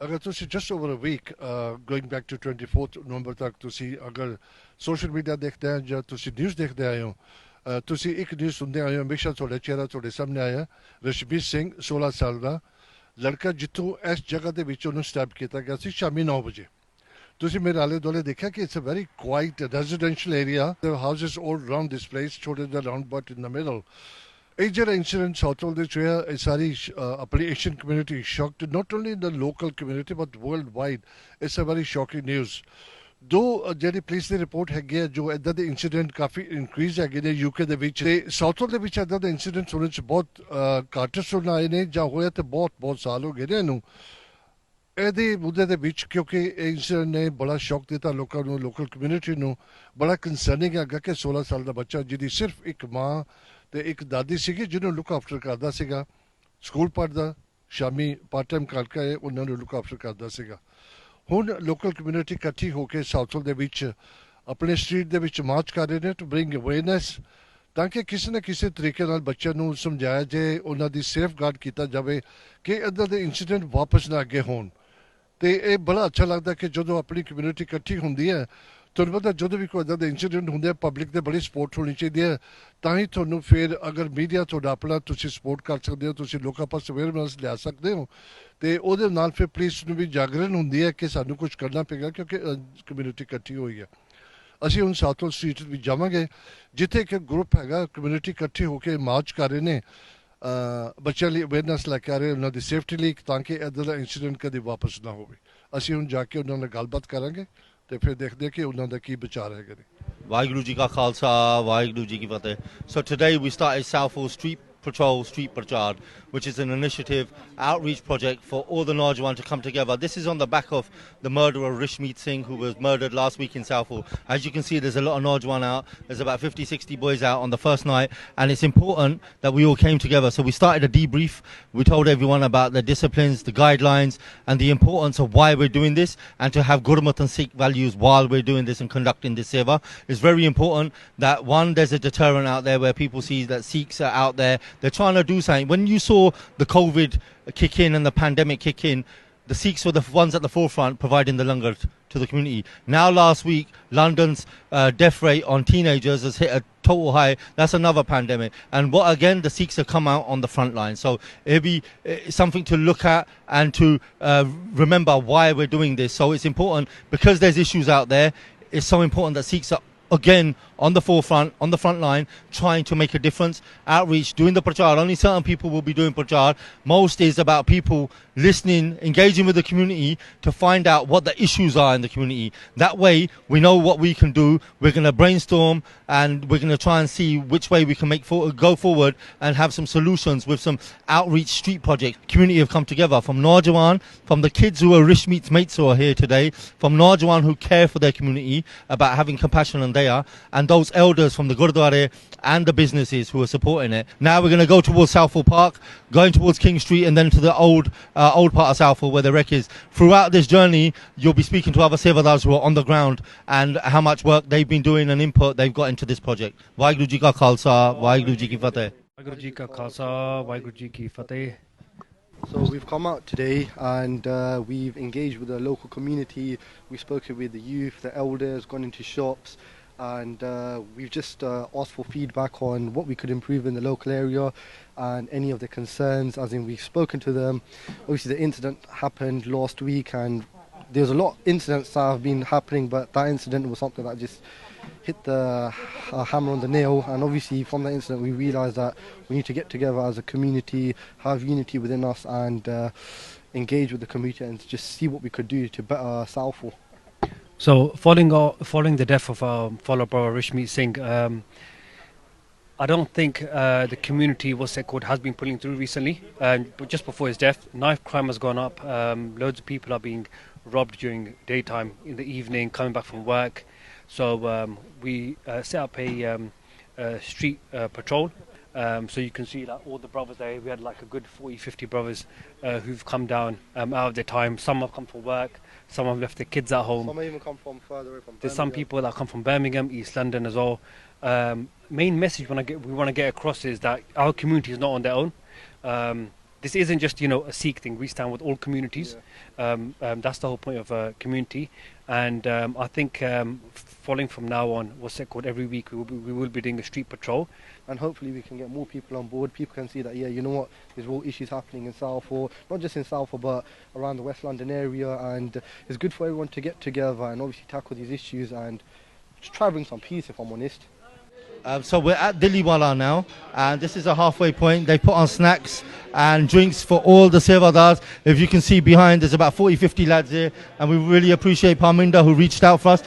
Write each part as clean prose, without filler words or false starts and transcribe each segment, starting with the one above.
अगर तुसी just over a week going back to 24th नवंबर तक तुसी अगर सोशल मीडिया देखते हैं या तुसी न्यूज़ देखते आए हो तुसी एक न्यूज़ सुनते आए हो हमेशा थोड़े चेहरा थोड़े सामने आया रशबीर सिंह 16 साल का लड़का जितों इस जगह ਦੇ ਵਿੱਚ ਉਹਨੂੰ ਸਟੈਪ ਕੀਤਾ ਗਿਆ ਸੀ ਸ਼ਾਮੀ 9 ਵਜੇ ਤੁਸੀਂ ਮੇਰੇ ਆਲੇ ਦੁਆਲੇ ਦੇਖਿਆ ਕਿ it's a very quiet residential area the houses all around this place ਛੋਟੇ ਜਿਹੇ round but in the middle ਇਹ ਜਿਹੜਾ ਇੰਸੀਡੈਂਟ ਸਾਊਥਲ ਦੇ ਵਿੱਚ ਹੋਇਆ ਇਹ ਸਾਰੀ ਆਪਣੀ Asian community shocked not only in the local community but worldwide it's a very shocking news though ਜਿਹੜੀ ਪੁਲਿਸ ਦੀ ਰਿਪੋਰਟ ਹੈਗੀ ਹੈ ਜੋ ਇਦਾਂ ਦੇ ਇੰਸੀਡੈਂਟ ਕਾਫੀ ਇਨਕਰੀਜ਼ ਹੈਗੇ ਨੇ ਯੂਕੇ ਦੇ ਵਿੱਚ ਤੇ ਸਾਊਥਲ ਦੇ ਵਿੱਚ ਇਦਾਂ ਦੇ ਇੰਸੀਡੈਂਟਸ ਹੋਣੇ ਚ ਬਹੁਤ ਘੱਟ ਸੁਣ ਆਏ ਨੇ ਜਾਂ ਹੋਇਆ ਤੇ ਬਹੁਤ ਸਾਲ ਹੋ ਗਏ ਨੇ ਇਹਨੂੰ ਇਹਦੇ ਮੁੱਦੇ ਦੇ ਵਿੱਚ ਕਿਉਂਕਿ ਇਹ ਇੰਸੀਡੈਂਟ ਨੇ ਬੜਾ ਸ਼ੌਕ ਦਿੱਤਾ ਲੋਕਾਂ ਨੂੰ ਲੋਕਲ ਕਮਿਊਨਿਟੀ ਨੂੰ ਬੜਾ ਕੰਸਰਨਿੰਗ ਹੈਗਾ ਕਿ 16 ਸਾਲ ਦਾ ਬੱਚਾ ਜਿਹਦੀ ਸਿਰਫ ਇੱਕ ਮਾਂ ਤੇ ਇੱਕ ਦਾਦੀ ਸੀਗੀ ਜਿਹਨੂੰ ਲੁੱਕ ਆਫਟਰ ਕਰਦਾ ਸੀਗਾ ਸਕੂਲ ਪੜ੍ਹਦਾ ਸ਼ਾਮੀ ਪਾਰਟ ਟਾਈਮ ਕਰਕੇ ਉਹਨਾਂ ਨੂੰ ਲੁੱਕ ਆਫਟਰ ਕਰਦਾ ਸੀਗਾ ਹੁਣ ਲੋਕਲ ਕਮਿਊਨਿਟੀ ਇਕੱਠੀ ਹੋ ਕੇ ਸਾਊਥਲ ਦੇ ਵਿੱਚ ਆਪਣੇ ਸਟਰੀਟ ਦੇ ਵਿੱਚ ਮਾਰਚ ਕਰ ਰਹੇ ਨੇ ਟੂ ਬ੍ਰਿੰਗ ਅਵੇਅਰਨੈਸ ਤਾਂ ਕਿ ਕਿਸੇ ਨਾ ਕਿਸੇ ਤਰੀਕੇ ਨਾਲ ਬੱਚਿਆਂ ਨੂੰ ਸਮਝਾਇਆ ਜਾਏ ਉਹਨਾਂ ਦੀ ਸੇਫ ਗਾਰਡ ਕੀਤਾ ਜਾਵੇ ਕਿ ਇੱਦਾਂ ਦੇ ਇੰਸੀਡੈਂਟ ਵਾਪਸ ਨਾ ਅੱਗੇ ਹੋਣ ਤੇ ਇਹ ਬੜਾ ਅੱਛਾ ਲੱਗਦਾ ਕਿ ਜਦੋਂ ਆਪਣੀ ਕਮਿਊਨਿਟੀ ਇਕੱਠੀ ਹੁੰਦੀ ਹੈ ਤੁਹਾਨੂੰ ਪਤਾ ਜਦੋਂ ਵੀ ਕੋਈ ਇੱਦਾਂ ਦੇ ਇੰਸੀਡੈਂਟ ਹੁੰਦੇ ਆ ਪਬਲਿਕ ਦੇ ਬੜੀ ਸਪੋਰਟ ਹੋਣੀ ਚਾਹੀਦੀ ਹੈ ਤਾਂ ਹੀ ਤੁਹਾਨੂੰ ਫਿਰ ਅਗਰ ਮੀਡੀਆ ਤੁਹਾਡਾ ਆਪਣਾ ਤੁਸੀਂ ਸਪੋਰਟ ਕਰ ਸਕਦੇ ਹੋ ਤੁਸੀਂ ਲੋਕਾਂ ਪਾਸ ਅਵੇਅਰਨੈਸ ਲਿਆ ਸਕਦੇ ਹੋ ਤੇ ਉਹਦੇ ਨਾਲ ਫਿਰ ਪੁਲਿਸ ਨੂੰ ਵੀ ਜਾਗਰਣ ਹੁੰਦੀ ਹੈ ਕਿ ਸਾਨੂੰ ਕੁਝ ਕਰਨਾ ਪਏਗਾ ਕਿਉਂਕਿ ਕਮਿਊਨਿਟੀ ਇਕੱਠੀ ਹੋਈ ਹੈ ਅਸੀਂ ਹੁਣ ਸਾਊਥਲ ਸਟਰੀਟ ਵੀ ਜਾਵਾਂਗੇ ਜਿੱਥੇ ਇੱਕ ਗਰੁੱਪ ਹੈਗਾ ਕਮਿਊਨਿਟੀ ਇਕੱਠੀ ਹੋ ਕੇ ਮਾਰਚ ਕਰ ਰਹੇ ਨੇ ਬੱਚਿਆਂ ਲਈ ਅਵੇਅਰਨੈਸ ਲੈ ਕੇ ਆ ਰਹੇ ਉਹਨਾਂ ਦੀ ਸੇਫਟੀ ਲਈ ਤਾਂ ਕਿ ਇੱਦਾਂ ਦਾ ਇੰਸੀਡੈਂਟ ਕਦੇ ਵਾਪਸ ਨਾ ਹੋਵੇ ਅਸੀਂ ਹੁਣ ਜਾ ਕੇ ਉਹਨਾਂ ਨਾਲ ਗੱਲਬਾਤ ਕਰਾਂਗੇ ਤੇ ਫਿਰ ਦੇਖਦੇ ਕਿ ਉਹਨਾਂ ਦਾ ਕੀ ਵਿਚਾਰ ਹੈਗੇ ਨੇ ਵਾਹਿਗੁਰੂ ਜੀ ਕਾ ਖਾਲਸਾ ਵਾਹਿਗੁਰੂ ਜੀ ਕੀ ਫਤਿਹ So today we started Southall Street Patrol Street Prachar, which is an initiative outreach project for all the Naujawan to come together. This is on the back of the murder of Rishmeet Singh, who was murdered last week in Southall. As you can see, there's a lot of Naujawan out. There's about 50-60 boys out on the first night, and it's important that we all came together. So we started a debrief. We told everyone about the disciplines, the guidelines, and the importance of why we're doing this, and to have Gurmat and Sikh values while we're doing this and conducting this seva. It's very important that, one, there's a deterrent out there where people see that Sikhs are out there. They're trying to do something. When you saw the COVID kick in and the pandemic kick in, the Sikhs were the ones at the forefront providing the langar to the community. Now last week, London's death rate on teenagers has hit a total high. That's another pandemic. And what again, the Sikhs have come out on the front line. So it'll be something to look at and to remember why we're doing this. So it's important because there's issues out there. It's so important that Sikhs are again on the forefront, on the front line, trying to make a difference. Outreach, doing the prachar. Only certain people will be doing prachar. Most is about people listening, engaging with the community to find out what the issues are in the community. That way, we know what we can do. We're going to brainstorm and we're going to try and see which way we can go forward and have some solutions with some outreach street projects. Community have come together from Naujawan, from the kids who are Rishmeet's mates who are here today, from Naujawan who care for their community about having compassion and daya, and those elders from the Gurdwara and the businesses who are supporting it. Now we're going to go towards Southall Park, going towards King Street, and then to the old part of Southall where the wreck is. Throughout this journey, you'll be speaking to other Sevadars who are on the ground and how much work they've been doing and input they've got into this project. Waheguru Ji Ka Khalsa, Waheguru Ji Ki Fateh. Waheguru Ji Ka Khalsa, Waheguru Ji Ki Fateh. So we've come out today and we've engaged with the local community. We've spoken with the youth, the elders, gone into shops, and we've just asked for feedback on what we could improve in the local area and any of the concerns, as in we've spoken to them. Obviously the incident happened last week and there's a lot of incidents that have been happening, but that incident was something that just hit the hammer on the nail, and obviously from that incident we realised that we need to get together as a community, have unity within us, and engage with the community and just see what we could do to better Southall. So following the death of our fellow brother Rishmeet Singh, I don't think the community, what's it called, has been pulling through recently. But just before his death, knife crime has gone up. Loads of people are being robbed during daytime, in the evening, coming back from work. So we set up a street patrol. So you can see that all the brothers there, we had like a good 40-50 brothers who've come down out of their time. Some have come for work, some have left their kids at home. Some even come from further away from There's some people that come from Birmingham, East London as well. Main message we want to get across is that our community is not on their own. this isn't just a Sikh thing. We stand with all communities. That's the whole point of community. And I think following from now on, what's it called? Every week we will be doing a street patrol. And hopefully we can get more people on board. People can see that, yeah, you know what, there's real issues happening in Southall, not just in Southall, but around the West London area. And it's good for everyone to get together and obviously tackle these issues and just try to bring some peace, if I'm honest. So we're at Diliwala now, and this is a halfway point. They put on snacks and drinks for all the Sevadars. If you can see behind, there's about 40, 50 lads here, and we really appreciate Parminder who reached out for us.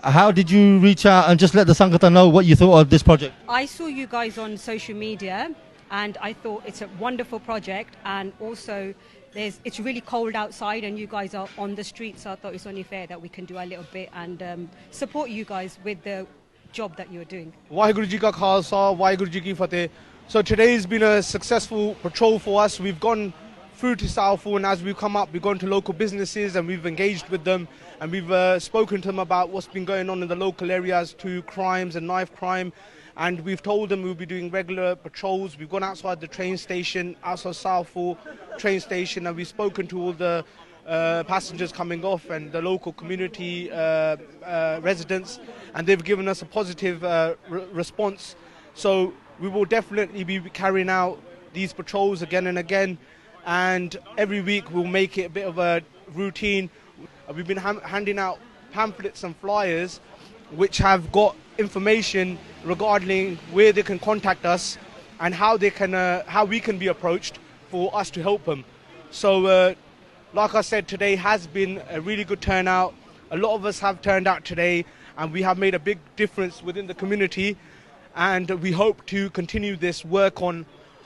How did you reach out and just let the Sangathan know what you thought of this project? I saw you guys on social media and I thought it's a wonderful project, and also it's really cold outside and you guys are on the street, so I thought it's only fair that we can do a little bit and support you guys with the job that you're doing. Waheguru Ji Ka Khalsa, Waheguru Ji Ki Fateh. So today has been a successful patrol for us. We've gone through to Southall, and as we've come up, we've gone to local businesses and we've engaged with them, and we've spoken to them about what's been going on in the local areas to crimes and knife crime, and we've told them we'll be doing regular patrols. We've gone outside the train station, outside Southall train station, and we've spoken to all the passengers coming off and the local community residents, and they've given us a positive response. So we will definitely be carrying out these patrols again and again, and every week we'll make it a bit of a routine. We've been handing out pamphlets and flyers which have got information regarding where they can contact us and how they can how we can be approached for us to help them. So like I said, today has been a really good turnout. A lot of us have turned out today, and we have made a big difference within the community, and we hope to continue this work on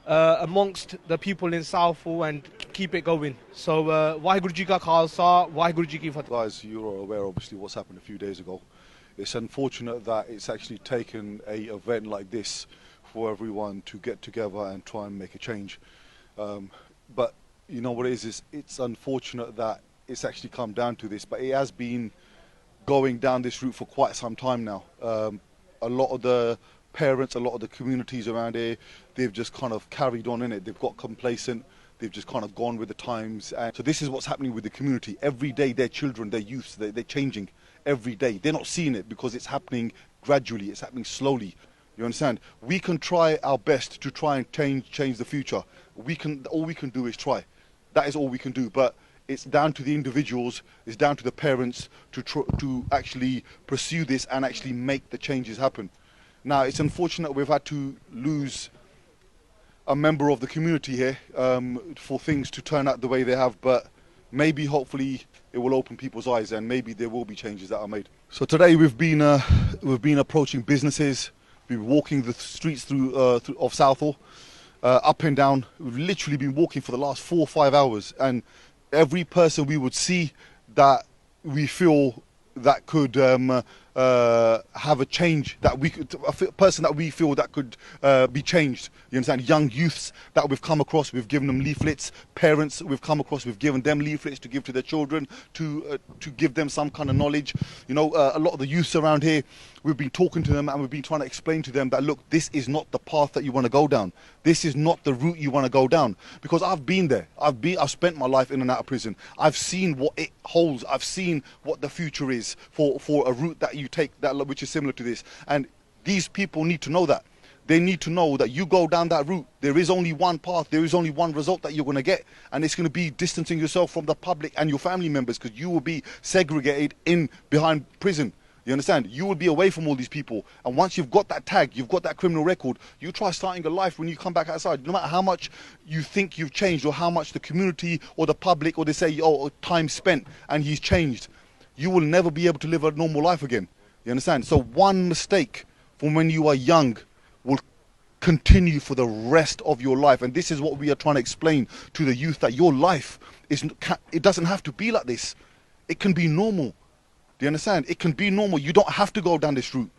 amongst the people in Southall and keep it going. So Waheguru Ji Ka Khalsa, Waheguru Ji Ki Fateh. Guys, you're aware obviously what's happened a few days ago. It's unfortunate that it's actually taken a event like this for everyone to get together and try and make a change. But you know what it is it's unfortunate that it's actually come down to this, but it has been going down this route for quite some time now. A lot of the parents, a lot of the communities around here, they've just kind of carried on in it. They've got complacent, they've just kind of gone with the times. And so this is what's happening with the community. Every day their children, their youths, they're changing every day. They're not seeing it because it's happening gradually, it's happening slowly. You understand? We can try our best to try and change the future. All we can do is try. That is all we can do, but it's down to the individuals, it's down to the parents to actually pursue this and actually make the changes happen. Now, it's unfortunate we've had to lose a member of the community here for things to turn out the way they have, but maybe, hopefully, it will open people's eyes and maybe there will be changes that are made. So today we've been approaching businesses, we've been walking the streets of Southall. Up and down. We've literally been walking for the last 4 or 5 hours, and every person we would see that we feel that could have a change, that we could, a person that we feel that could be changed. You understand? Young youths that we've come across, we've given them leaflets. Parents we've come across, we've given them leaflets to give to their children, to give them some kind of knowledge. You know, a lot of the youths around here, we've been talking to them and we've been trying to explain to them that, look, this is not the path that you want to go down. This is not the route you want to go down. Because I've been there. I've spent my life in and out of prison. I've seen what it holds. I've seen what the future is for a route that you take, which is similar to this. And these people need to know that. They need to know that you go down that route, there is only one path, there is only one result that you're going to get, and it's going to be distancing yourself from the public and your family members, because you will be segregated behind prison. You understand? You will be away from all these people, and once you've got that tag, you've got that criminal record, you try starting a life when you come back outside. No matter how much you think you've changed, or how much the community or the public, or they say, oh, time spent and he's changed, you will never be able to live a normal life again. You understand? So one mistake from when you are young will continue for the rest of your life. And this is what we are trying to explain to the youth, that your life it doesn't have to be like this. It can be normal. Do you understand? It can be normal. You don't have to go down this route.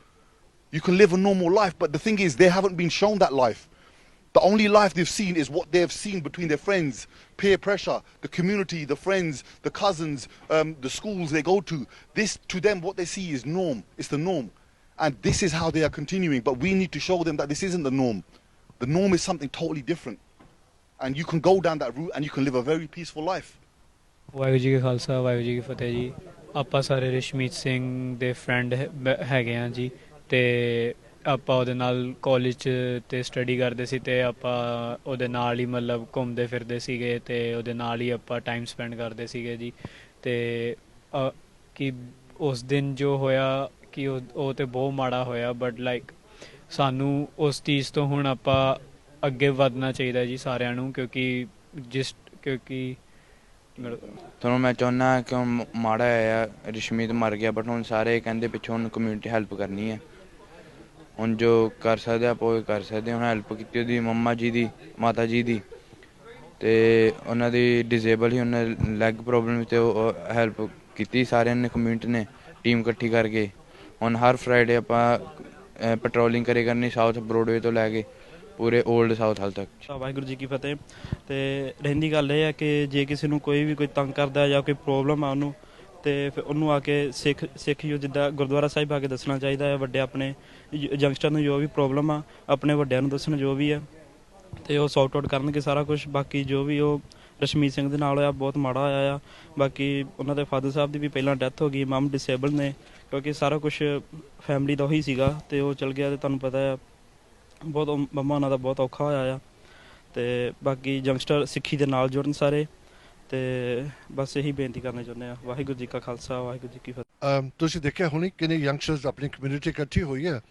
You can live a normal life, but the thing is, they haven't been shown that life. The only life they've seen is what they've seen between their friends, peer pressure, the community, the friends, the cousins, the schools they go to. This, to them, what they see is norm. It's the norm. And this is how they are continuing. But we need to show them that this isn't the norm. The norm is something totally different. and you can go down that route and you can live a very peaceful life. Waheguru ji ਕਾ ਖਾਲਸਾ ਵਾਹਿਗੁਰੂ ਜੀ ਕੀ ਫਤਿਹ ਜੀ। ਆਪਾਂ ਸਾਰੇ ਰਸ਼ਮੀਤ ਸਿੰਘ ਦੇ friend ਹੈਗੇ ਆ ਜੀ, ਤੇ ਆਪਾਂ ਉਹਦੇ ਨਾਲ ਕਾਲਜ 'ਚ ਤੇ ਸਟੱਡੀ ਕਰਦੇ ਸੀ, ਤੇ ਆਪਾਂ ਉਹਦੇ ਨਾਲ ਹੀ ਮਤਲਬ ਘੁੰਮਦੇ ਫਿਰਦੇ ਸੀਗੇ, ਤੇ ਉਹਦੇ ਨਾਲ ਹੀ ਆਪਾਂ ਟਾਈਮ ਸਪੈਂਡ ਕਰਦੇ ਸੀਗੇ ਜੀ। ਤੇ ਕਿ ਉਸ ਦਿਨ ਜੋ ਹੋਇਆ ਕਿ ਉਹ ਤੇ ਬਹੁਤ ਮਾੜਾ ਹੋਇਆ, ਬਟ ਲਾਈਕ ਸਾਨੂੰ ਉਸ ਚੀਜ਼ ਤੋਂ ਹੁਣ ਆਪਾਂ ਅੱਗੇ ਵਧਣਾ ਚਾਹੀਦਾ ਜੀ ਸਾਰਿਆਂ ਨੂੰ, ਕਿਉਂਕਿ ਤੁਹਾਨੂੰ ਮੈਂ ਚਾਹੁੰਦਾ ਕਿ ਹੁਣ ਮਾੜਾ ਹੋਇਆ, ਰਸ਼ਮੀਤ ਮਰ ਗਿਆ, ਬਟ ਹੁਣ ਸਾਰੇ ਕਹਿੰਦੇ ਪਿੱਛੋਂ ਹੁਣ ਕਮਿਊਨਿਟੀ ਹੈਲਪ ਕਰਨੀ ਹੈ। ਹੁਣ ਜੋ ਕਰ ਸਕਦੇ ਆਪਾਂ ਉਹ ਕਰ ਸਕਦੇ। ਹੁਣ ਹੈਲਪ ਕੀਤੀ ਉਹਦੀ ਮੰਮਾ ਜੀ ਦੀ, ਮਾਤਾ ਜੀ ਦੀ, ਅਤੇ ਉਹਨਾਂ ਦੀ ਡਿਸੇਬਲ ਸੀ, ਉਹਨਾਂ ਲੈਗ ਪ੍ਰੋਬਲਮ, ਅਤੇ ਉਹ ਹੈਲਪ ਕੀਤੀ ਸਾਰਿਆਂ ਨੇ, ਕਮਿਊਨਿਟੀ ਨੇ ਟੀਮ ਇਕੱਠੀ ਕਰਕੇ। ਹੁਣ ਹਰ ਫਰਾਈਡੇ ਆਪਾਂ ਪੈਟਰੋਲਿੰਗ ਕਰੇ ਕਰਨੀ, ਸਾਊਥ ਬਰੋਡਵੇ ਤੋਂ ਲੈ ਕੇ ਪੂਰੇ ਓਲਡ ਸਾਊਥ ਹਾਲ ਤੱਕ। ਵਾਹਿਗੁਰੂ ਜੀ ਕੀ ਫਤਿਹ। ਅਤੇ ਰਹਿੰਦੀ ਗੱਲ ਇਹ ਹੈ ਕਿ ਜੇ ਕਿਸੇ ਨੂੰ ਕੋਈ ਤੰਗ ਕਰਦਾ ਜਾਂ ਕੋਈ ਪ੍ਰੋਬਲਮ ਆ ਉਹਨੂੰ, ਅਤੇ ਫਿਰ ਉਹਨੂੰ ਆ ਕੇ ਸਿੱਖ ਜਿੱਦਾਂ ਗੁਰਦੁਆਰਾ ਸਾਹਿਬ ਆ ਕੇ ਦੱਸਣਾ ਚਾਹੀਦਾ ਹੈ। ਵੱਡੇ ਆਪਣੇ ਯੰਗਸਟਰ ਨੂੰ ਜੋ ਵੀ ਪ੍ਰੋਬਲਮ ਆ ਆਪਣੇ ਵੱਡਿਆਂ ਨੂੰ ਦੱਸਣ ਜੋ ਵੀ ਹੈ, ਅਤੇ ਉਹ ਸੌਟ ਆਊਟ ਕਰਨਗੇ ਸਾਰਾ ਕੁਛ। ਬਾਕੀ ਜੋ ਵੀ ਉਹ ਰਸ਼ਮੀਤ ਸਿੰਘ ਦੇ ਨਾਲ ਹੋਇਆ ਬਹੁਤ ਮਾੜਾ ਹੋਇਆ ਆ। ਬਾਕੀ ਉਹਨਾਂ ਦੇ ਫਾਦਰ ਸਾਹਿਬ ਦੀ ਵੀ ਪਹਿਲਾਂ ਡੈਥ ਹੋ ਗਈ, ਮਮ ਡਿਸੇਬਲ ਨੇ, ਕਿਉਂਕਿ ਸਾਰਾ ਕੁਛ ਫੈਮਿਲੀ ਦਾ ਉਹੀ ਸੀਗਾ, ਅਤੇ ਉਹ ਚਲ ਗਿਆ। ਅਤੇ ਤੁਹਾਨੂੰ ਪਤਾ ਆ ਬਹੁਤ ਮੰਮਾ ਉਹਨਾਂ ਦਾ ਬਹੁਤ ਔਖਾ ਹੋਇਆ ਆ। ਅਤੇ ਬਾਕੀ ਯੰਗਸਟਰ ਸਿੱਖੀ ਦੇ ਨਾਲ ਜੁੜਨ ਸਾਰੇ, ਅਤੇ ਬਸ ਇਹੀ ਬੇਨਤੀ ਕਰਨਾ ਚਾਹੁੰਦੇ ਹਾਂ। ਵਾਹਿਗੁਰੂ ਜੀ ਕਾ ਖਾਲਸਾ ਵਾਹਿਗੁਰੂ ਜੀ ਕੀ ਫਤਿਹ। ਤੁਸੀਂ ਦੇਖਿਆ ਹੋਣੀ ਕਿੰਨੇ ਯੰਗਸਟਰਸ ਆਪਣੀ ਕਮਿਊਨਿਟੀ ਇਕੱਠੀ ਹੋਈ ਹੈ।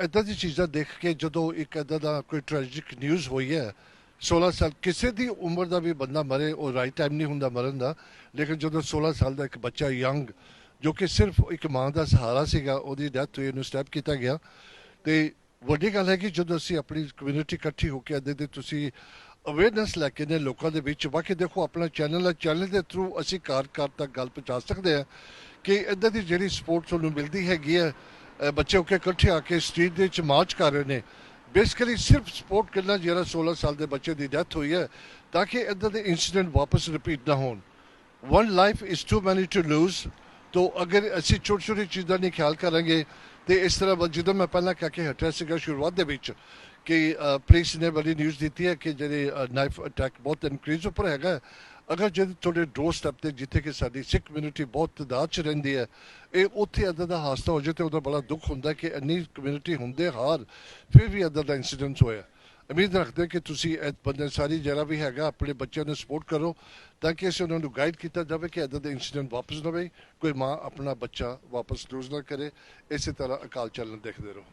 ਇੱਦਾਂ ਦੀ ਚੀਜ਼ਾਂ ਦੇਖ ਕੇ ਜਦੋਂ ਇੱਕ ਇੱਦਾਂ ਦਾ ਕੋਈ ਟ੍ਰੈਜਿਕ ਨਿਊਜ਼ ਹੋਈ ਹੈ, 16 ਸਾਲ ਕਿਸੇ ਦੀ ਉਮਰ ਦਾ ਵੀ ਬੰਦਾ ਮਰੇ, ਉਹ ਰਾਈਟ ਟਾਈਮ ਨਹੀਂ ਹੁੰਦਾ ਮਰਨ ਦਾ, ਲੇਕਿਨ ਜਦੋਂ 16 ਸਾਲ ਦਾ ਇੱਕ ਬੱਚਾ ਯੰਗ ਜੋ ਕਿ ਸਿਰਫ ਇੱਕ ਮਾਂ ਦਾ ਸਹਾਰਾ ਸੀਗਾ, ਉਹਦੀ ਡੈਥ ਹੋਈ, ਉਹਨੂੰ ਸਟੈਪ ਕੀਤਾ ਗਿਆ। ਅਤੇ ਵੱਡੀ ਗੱਲ ਹੈ ਕਿ ਜਦੋਂ ਅਸੀਂ ਆਪਣੀ ਕਮਿਊਨਿਟੀ ਇਕੱਠੀ ਹੋ ਕੇ ਇੱਦਾਂ ਦੇ ਤੁਸੀਂ ਅਵੇਅਰਨੈਸ ਲੈ ਕੇ ਨੇ ਲੋਕਾਂ ਦੇ ਵਿੱਚ। ਬਾਕੀ ਦੇਖੋ ਆਪਣਾ ਚੈਨਲ ਹੈ, ਚੈਨਲ ਦੇ ਥਰੂ ਅਸੀਂ ਘਰ ਤੱਕ ਗੱਲ ਪਹੁੰਚਾ ਸਕਦੇ ਹਾਂ ਕਿ ਇੱਦਾਂ ਦੀ ਜਿਹੜੀ ਸਪੋਰਟ ਤੁਹਾਨੂੰ ਮਿਲਦੀ ਹੈਗੀ ਹੈ। ਬੱਚੇ ਹੋ ਕੇ ਇਕੱਠੇ ਆ ਕੇ ਸਟਰੀਟ ਦੇ ਵਿੱਚ ਮਾਰਚ ਕਰ ਰਹੇ ਨੇ, ਬੇਸਿਕਲੀ ਸਿਰਫ ਸਪੋਰਟ ਕਰਨਾ ਜਿਹੜਾ 16 ਸਾਲ ਦੇ ਬੱਚੇ ਦੀ ਡੈਥ ਹੋਈ ਹੈ, ਤਾਂ ਕਿ ਇੱਦਾਂ ਦੇ ਇੰਸੀਡੈਂਟ ਵਾਪਸ ਰਿਪੀਟ ਨਾ ਹੋਣ। ਵਨ ਲਾਈਫ ਇਜ਼ ਟੂ ਮੈਨੀ ਟੂ ਲੂਜ਼। ਤੋ ਅਗਰ ਅਸੀਂ ਛੋਟੀ ਛੋਟੀ ਚੀਜ਼ਾਂ ਨਹੀਂ ਖਿਆਲ ਕਰਾਂਗੇ, ਅਤੇ ਇਸ ਤਰ੍ਹਾਂ ਜਦੋਂ ਮੈਂ ਪਹਿਲਾਂ ਕਹਿ ਕੇ ਹਟਿਆ ਸੀਗਾ ਸ਼ੁਰੂਆਤ ਦੇ ਵਿੱਚ ਕਿ ਪੁਲਿਸ ਨੇ ਬੜੀ ਨਿਊਜ਼ ਦਿੱਤੀ ਹੈ ਕਿ ਜਿਹੜੇ ਨਾਈਫ ਅਟੈਕ ਬਹੁਤ ਇਨਕਰੀਜ਼ ਉੱਪਰ ਹੈਗਾ। ਅਗਰ ਜੇ ਤੁਹਾਡੇ ਡੋਰ ਸਟੈਪ 'ਤੇ ਜਿੱਥੇ ਕਿ ਸਾਡੀ ਸਿੱਖ ਕਮਿਊਨਿਟੀ ਬਹੁਤ ਤਾਦਾਦ 'ਚ ਰਹਿੰਦੀ ਹੈ, ਇਹ ਉੱਥੇ ਇੱਦਾਂ ਦਾ ਹਾਦਸਾ ਹੋ ਜਾਏ ਤਾਂ ਉਹਦਾ ਬੜਾ ਦੁੱਖ ਹੁੰਦਾ ਕਿ ਇੰਨੀ ਕਮਿਊਨਿਟੀ ਹੁੰਦੇ ਹਾਰ ਫਿਰ ਵੀ ਇੱਦਾਂ ਦਾ ਇੰਸੀਡੈਂਟ ਹੋਇਆ। ਉਮੀਦ ਰੱਖਦੇ ਕਿ ਤੁਸੀਂ ਇਹ ਬੰਦੇ ਸਾਰੀ ਜਿਹੜਾ ਵੀ ਹੈਗਾ ਆਪਣੇ ਬੱਚਿਆਂ ਨੂੰ ਸਪੋਰਟ ਕਰੋ, ਤਾਂ ਕਿ ਅਸੀਂ ਉਹਨਾਂ ਨੂੰ ਗਾਈਡ ਕੀਤਾ ਜਾਵੇ ਕਿ ਇੱਦਾਂ ਦੇ ਇੰਸੀਡੈਂਟ ਵਾਪਸ ਨਾ ਹੋਵੇ, ਕੋਈ ਮਾਂ ਆਪਣਾ ਬੱਚਾ ਵਾਪਸ ਲੂਜ਼ ਨਾ ਕਰੇ। ਇਸੇ ਤਰ੍ਹਾਂ ਅਕਾਲ ਚਲਨ ਦੇਖਦੇ ਰਹੋ।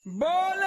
बोले